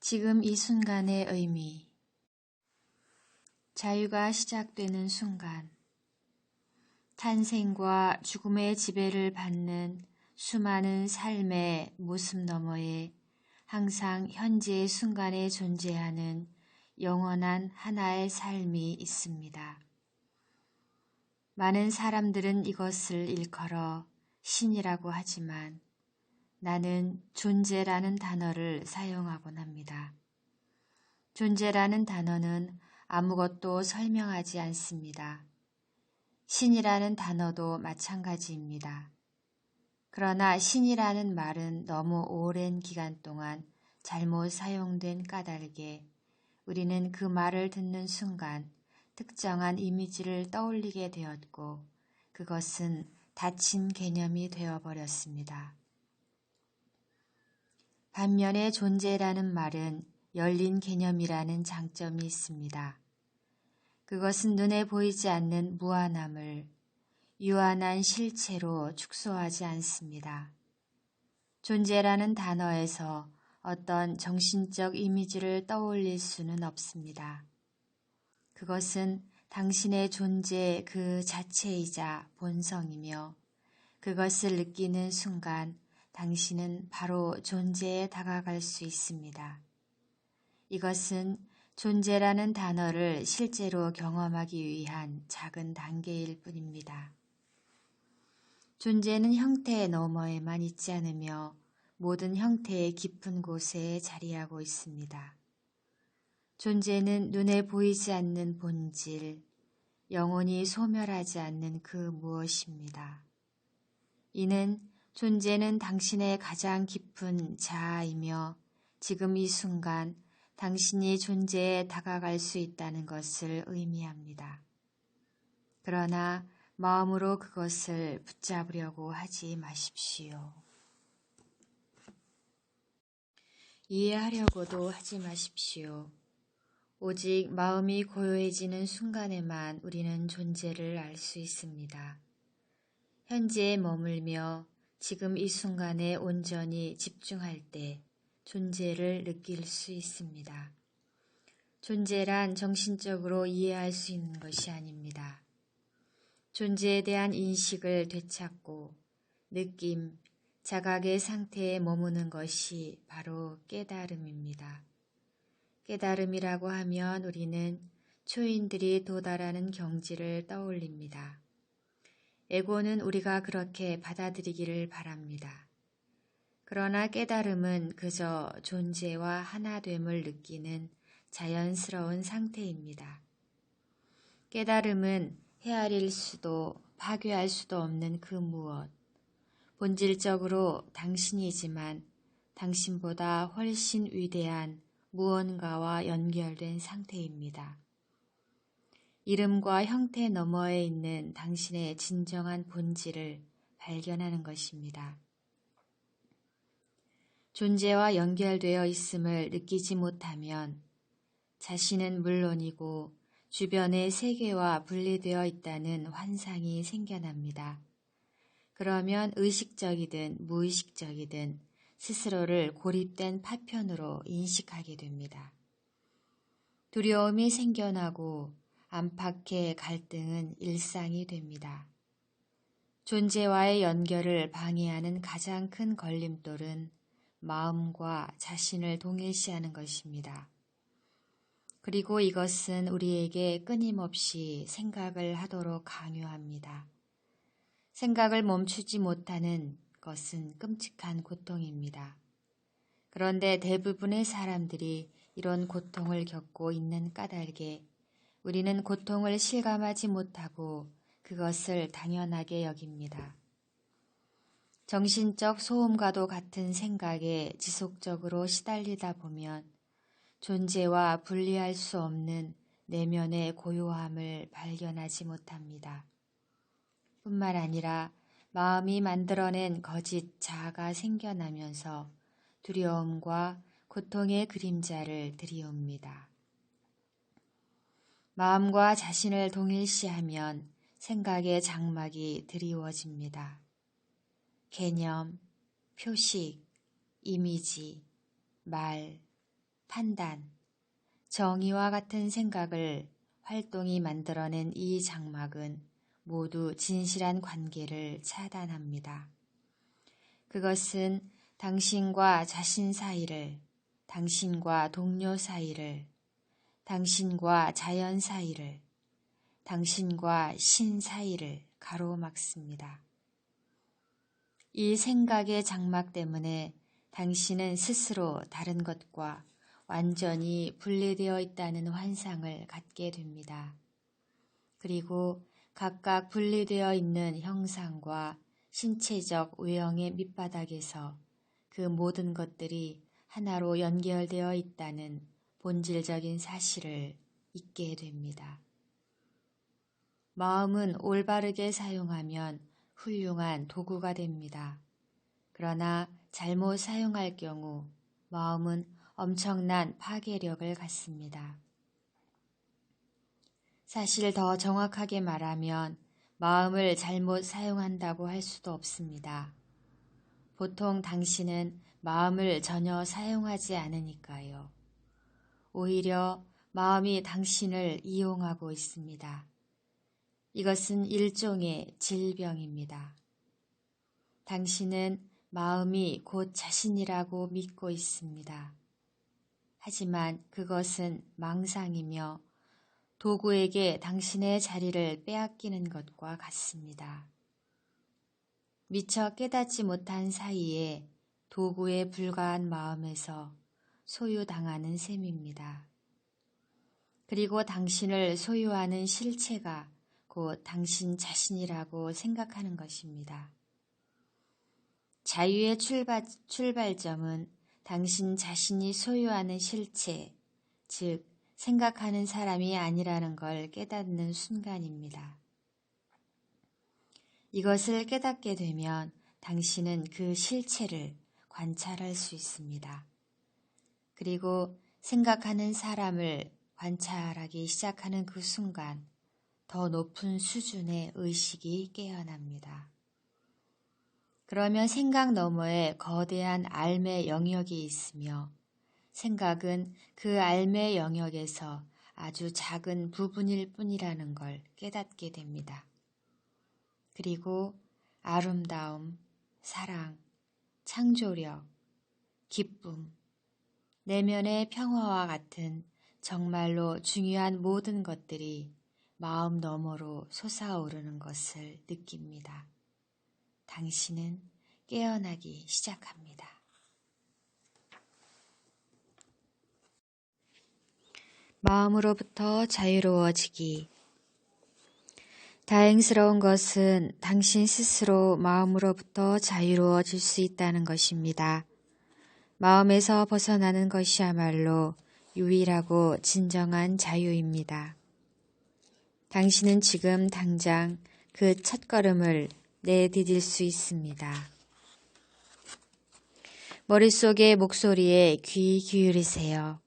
지금 이 순간의 의미. 자유가 시작되는 순간. 탄생과 죽음의 지배를 받는 수많은 삶의 모습 너머에 항상 현재의 순간에 존재하는 영원한 하나의 삶이 있습니다. 많은 사람들은 이것을 일컬어 신이라고 하지만 나는 존재라는 단어를 사용하곤 합니다. 존재라는 단어는 아무것도 설명하지 않습니다. 신이라는 단어도 마찬가지입니다. 그러나 신이라는 말은 너무 오랜 기간 동안 잘못 사용된 까닭에 우리는 그 말을 듣는 순간 특정한 이미지를 떠올리게 되었고 그것은 닫힌 개념이 되어버렸습니다. 반면에 존재라는 말은 열린 개념이라는 장점이 있습니다. 그것은 눈에 보이지 않는 무한함을 유한한 실체로 축소하지 않습니다. 존재라는 단어에서 어떤 정신적 이미지를 떠올릴 수는 없습니다. 그것은 당신의 존재 그 자체이자 본성이며 그것을 느끼는 순간 당신은 바로 존재에 다가갈 수 있습니다. 이것은 존재라는 단어를 실제로 경험하기 위한 작은 단계일 뿐입니다. 존재는 형태의 너머에만 있지 않으며 모든 형태의 깊은 곳에 자리하고 있습니다. 존재는 눈에 보이지 않는 본질, 영원히 소멸하지 않는 그 무엇입니다. 이는 존재는 당신의 가장 깊은 자아이며 지금 이 순간 당신이 존재에 다가갈 수 있다는 것을 의미합니다. 그러나 마음으로 그것을 붙잡으려고 하지 마십시오. 이해하려고도 하지 마십시오. 오직 마음이 고요해지는 순간에만 우리는 존재를 알 수 있습니다. 현재에 머물며 지금 이 순간에 온전히 집중할 때 존재를 느낄 수 있습니다. 존재란 정신적으로 이해할 수 있는 것이 아닙니다. 존재에 대한 인식을 되찾고 느낌, 자각의 상태에 머무는 것이 바로 깨달음입니다. 깨달음이라고 하면 우리는 초인들이 도달하는 경지를 떠올립니다. 에고는 우리가 그렇게 받아들이기를 바랍니다. 그러나 깨달음은 그저 존재와 하나됨을 느끼는 자연스러운 상태입니다. 깨달음은 헤아릴 수도 파괴할 수도 없는 그 무엇, 본질적으로 당신이지만 당신보다 훨씬 위대한 무언가와 연결된 상태입니다. 이름과 형태 너머에 있는 당신의 진정한 본질을 발견하는 것입니다. 존재와 연결되어 있음을 느끼지 못하면 자신은 물론이고 주변의 세계와 분리되어 있다는 환상이 생겨납니다. 그러면 의식적이든 무의식적이든 스스로를 고립된 파편으로 인식하게 됩니다. 두려움이 생겨나고 안팎의 갈등은 일상이 됩니다. 존재와의 연결을 방해하는 가장 큰 걸림돌은 마음과 자신을 동일시하는 것입니다. 그리고 이것은 우리에게 끊임없이 생각을 하도록 강요합니다. 생각을 멈추지 못하는 것은 끔찍한 고통입니다. 그런데 대부분의 사람들이 이런 고통을 겪고 있는 까닭에 우리는 고통을 실감하지 못하고 그것을 당연하게 여깁니다. 정신적 소음과도 같은 생각에 지속적으로 시달리다 보면 존재와 분리할 수 없는 내면의 고요함을 발견하지 못합니다. 뿐만 아니라 마음이 만들어낸 거짓 자아가 생겨나면서 두려움과 고통의 그림자를 들이웁니다. 마음과 자신을 동일시하면 생각의 장막이 드리워집니다. 개념, 표식, 이미지, 말, 판단, 정의와 같은 생각을 활동이 만들어낸 이 장막은 모두 진실한 관계를 차단합니다. 그것은 당신과 자신 사이를, 당신과 동료 사이를, 당신과 자연 사이를, 당신과 신 사이를 가로막습니다. 이 생각의 장막 때문에 당신은 스스로 다른 것과 완전히 분리되어 있다는 환상을 갖게 됩니다. 그리고 각각 분리되어 있는 형상과 신체적 외형의 밑바닥에서 그 모든 것들이 하나로 연결되어 있다는 본질적인 사실을 잊게 됩니다. 마음은 올바르게 사용하면 훌륭한 도구가 됩니다. 그러나 잘못 사용할 경우 마음은 엄청난 파괴력을 갖습니다. 사실 더 정확하게 말하면 마음을 잘못 사용한다고 할 수도 없습니다. 보통 당신은 마음을 전혀 사용하지 않으니까요. 오히려 마음이 당신을 이용하고 있습니다. 이것은 일종의 질병입니다. 당신은 마음이 곧 자신이라고 믿고 있습니다. 하지만 그것은 망상이며 도구에게 당신의 자리를 빼앗기는 것과 같습니다. 미처 깨닫지 못한 사이에 도구에 불과한 마음에서 소유당하는 셈입니다. 그리고 당신을 소유하는 실체가 곧 당신 자신이라고 생각하는 것입니다. 자유의 출발점은 당신 자신이 소유하는 실체, 즉 생각하는 사람이 아니라는 걸 깨닫는 순간입니다. 이것을 깨닫게 되면 당신은 그 실체를 관찰할 수 있습니다. 그리고 생각하는 사람을 관찰하기 시작하는 그 순간 더 높은 수준의 의식이 깨어납니다. 그러면 생각 너머에 거대한 알매 영역이 있으며 생각은 그 알매 영역에서 아주 작은 부분일 뿐이라는 걸 깨닫게 됩니다. 그리고 아름다움, 사랑, 창조력, 기쁨, 내면의 평화와 같은 정말로 중요한 모든 것들이 마음 너머로 솟아오르는 것을 느낍니다. 당신은 깨어나기 시작합니다. 마음으로부터 자유로워지기. 다행스러운 것은 당신 스스로 마음으로부터 자유로워질 수 있다는 것입니다. 마음에서 벗어나는 것이야말로 유일하고 진정한 자유입니다. 당신은 지금 당장 그 첫걸음을 내디딜 수 있습니다. 머릿속의 목소리에 귀 기울이세요.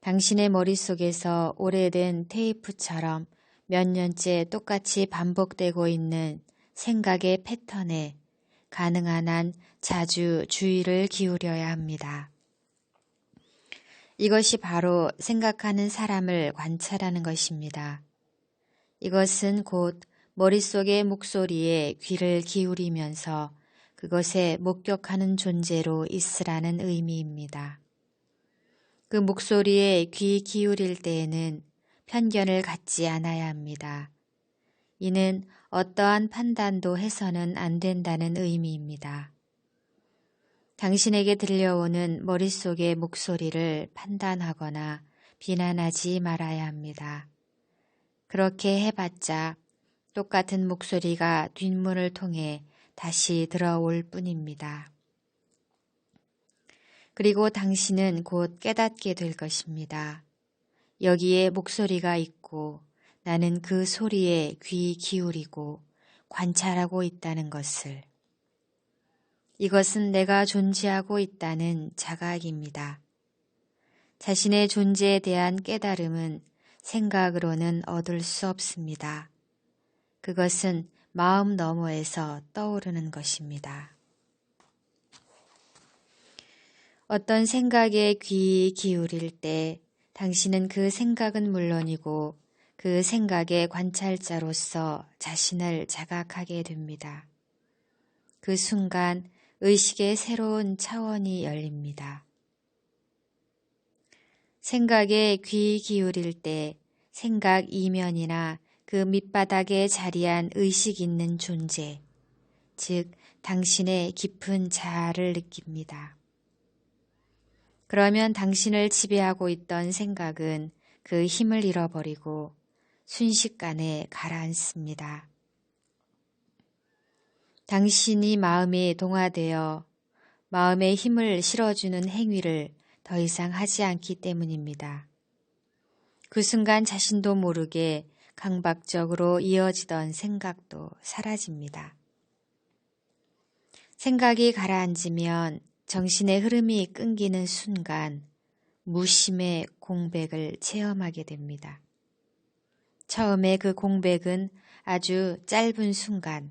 당신의 머릿속에서 오래된 테이프처럼 몇 년째 똑같이 반복되고 있는 생각의 패턴에 가능한 한 자주 주의를 기울여야 합니다. 이것이 바로 생각하는 사람을 관찰하는 것입니다. 이것은 곧 머릿속의 목소리에 귀를 기울이면서 그것에 목격하는 존재로 있으라는 의미입니다. 그 목소리에 귀 기울일 때에는 편견을 갖지 않아야 합니다. 이는 어떠한 판단도 해서는 안 된다는 의미입니다. 당신에게 들려오는 머릿속의 목소리를 판단하거나 비난하지 말아야 합니다. 그렇게 해봤자 똑같은 목소리가 뒷문을 통해 다시 들어올 뿐입니다. 그리고 당신은 곧 깨닫게 될 것입니다. 여기에 목소리가 있고 나는 그 소리에 귀 기울이고 관찰하고 있다는 것을. 이것은 내가 존재하고 있다는 자각입니다. 자신의 존재에 대한 깨달음은 생각으로는 얻을 수 없습니다. 그것은 마음 너머에서 떠오르는 것입니다. 어떤 생각에 귀 기울일 때 당신은 그 생각은 물론이고 그 생각의 관찰자로서 자신을 자각하게 됩니다. 그 순간 의식의 새로운 차원이 열립니다. 생각에 귀 기울일 때 생각 이면이나 그 밑바닥에 자리한 의식 있는 존재, 즉 당신의 깊은 자아를 느낍니다. 그러면 당신을 지배하고 있던 생각은 그 힘을 잃어버리고 순식간에 가라앉습니다. 당신이 마음에 동화되어 마음의 힘을 실어주는 행위를 더 이상 하지 않기 때문입니다. 그 순간 자신도 모르게 강박적으로 이어지던 생각도 사라집니다. 생각이 가라앉으면 정신의 흐름이 끊기는 순간 무심의 공백을 체험하게 됩니다. 처음에 그 공백은 아주 짧은 순간,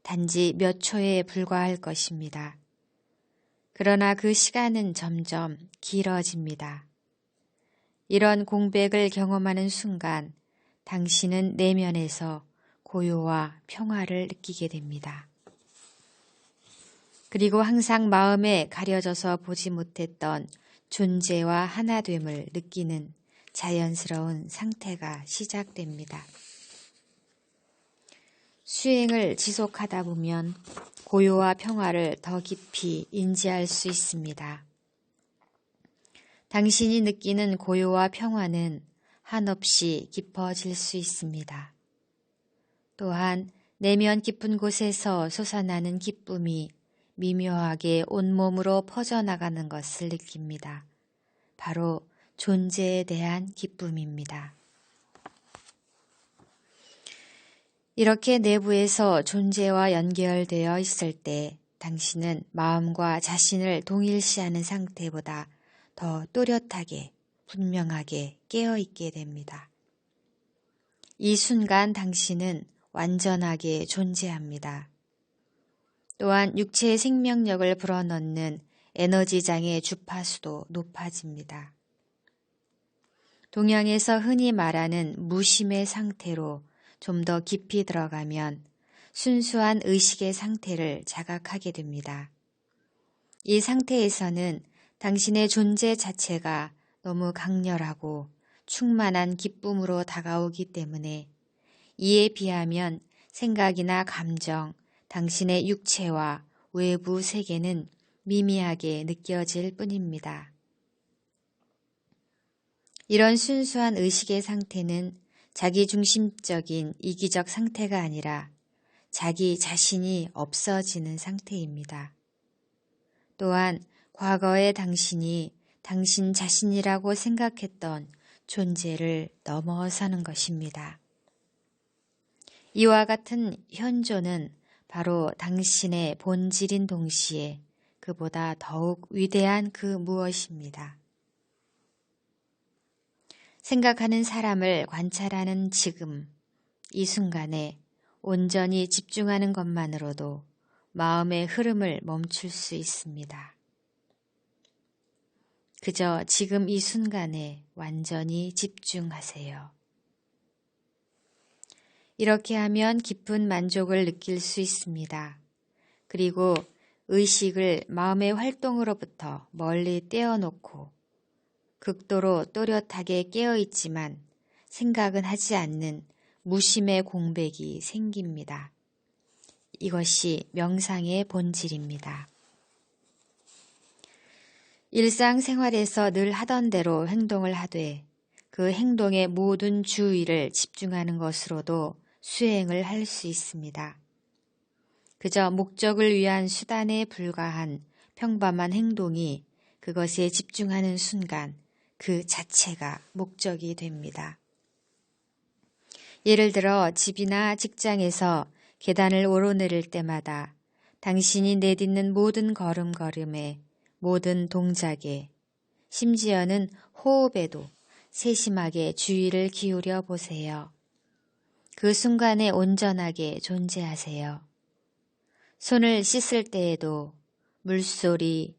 단지 몇 초에 불과할 것입니다. 그러나 그 시간은 점점 길어집니다. 이런 공백을 경험하는 순간 당신은 내면에서 고요와 평화를 느끼게 됩니다. 그리고 항상 마음에 가려져서 보지 못했던 존재와 하나됨을 느끼는 자연스러운 상태가 시작됩니다. 수행을 지속하다 보면 고요와 평화를 더 깊이 인지할 수 있습니다. 당신이 느끼는 고요와 평화는 한없이 깊어질 수 있습니다. 또한 내면 깊은 곳에서 솟아나는 기쁨이 미묘하게 온몸으로 퍼져나가는 것을 느낍니다. 바로 존재에 대한 기쁨입니다. 이렇게 내부에서 존재와 연결되어 있을 때 당신은 마음과 자신을 동일시하는 상태보다 더 또렷하게, 분명하게 깨어있게 됩니다. 이 순간 당신은 완전하게 존재합니다. 또한 육체의 생명력을 불어넣는 에너지장의 주파수도 높아집니다. 동양에서 흔히 말하는 무심의 상태로 좀 더 깊이 들어가면 순수한 의식의 상태를 자각하게 됩니다. 이 상태에서는 당신의 존재 자체가 너무 강렬하고 충만한 기쁨으로 다가오기 때문에 이에 비하면 생각이나 감정, 당신의 육체와 외부 세계는 미미하게 느껴질 뿐입니다. 이런 순수한 의식의 상태는 자기중심적인 이기적 상태가 아니라 자기 자신이 없어지는 상태입니다. 또한 과거의 당신이 당신 자신이라고 생각했던 존재를 넘어서는 것입니다. 이와 같은 현존은 바로 당신의 본질인 동시에 그보다 더욱 위대한 그 무엇입니다. 생각하는 사람을 관찰하는 지금, 이 순간에 온전히 집중하는 것만으로도 마음의 흐름을 멈출 수 있습니다. 그저 지금 이 순간에 완전히 집중하세요. 이렇게 하면 깊은 만족을 느낄 수 있습니다. 그리고 의식을 마음의 활동으로부터 멀리 떼어놓고 극도로 또렷하게 깨어있지만 생각은 하지 않는 무심의 공백이 생깁니다. 이것이 명상의 본질입니다. 일상생활에서 늘 하던 대로 행동을 하되 그 행동의 모든 주의를 집중하는 것으로도 수행을 할 수 있습니다. 그저 목적을 위한 수단에 불과한 평범한 행동이 그것에 집중하는 순간 그 자체가 목적이 됩니다. 예를 들어 집이나 직장에서 계단을 오르내릴 때마다 당신이 내딛는 모든 걸음걸음에, 모든 동작에, 심지어는 호흡에도 세심하게 주의를 기울여 보세요. 그 순간에 온전하게 존재하세요. 손을 씻을 때에도 물소리,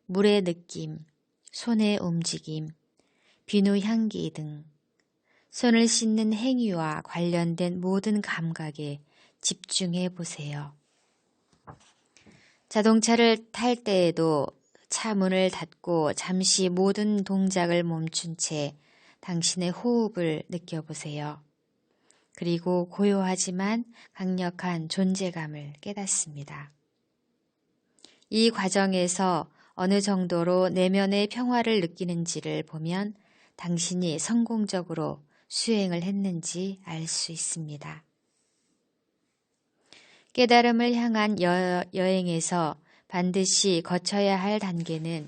물의 느낌, 손의 움직임, 비누 향기 등 손을 씻는 행위와 관련된 모든 감각에 집중해 보세요. 자동차를 탈 때에도 차 문을 닫고 잠시 모든 동작을 멈춘 채 당신의 호흡을 느껴보세요. 그리고 고요하지만 강력한 존재감을 깨닫습니다. 이 과정에서 어느 정도로 내면의 평화를 느끼는지를 보면 당신이 성공적으로 수행을 했는지 알 수 있습니다. 깨달음을 향한 여행에서 반드시 거쳐야 할 단계는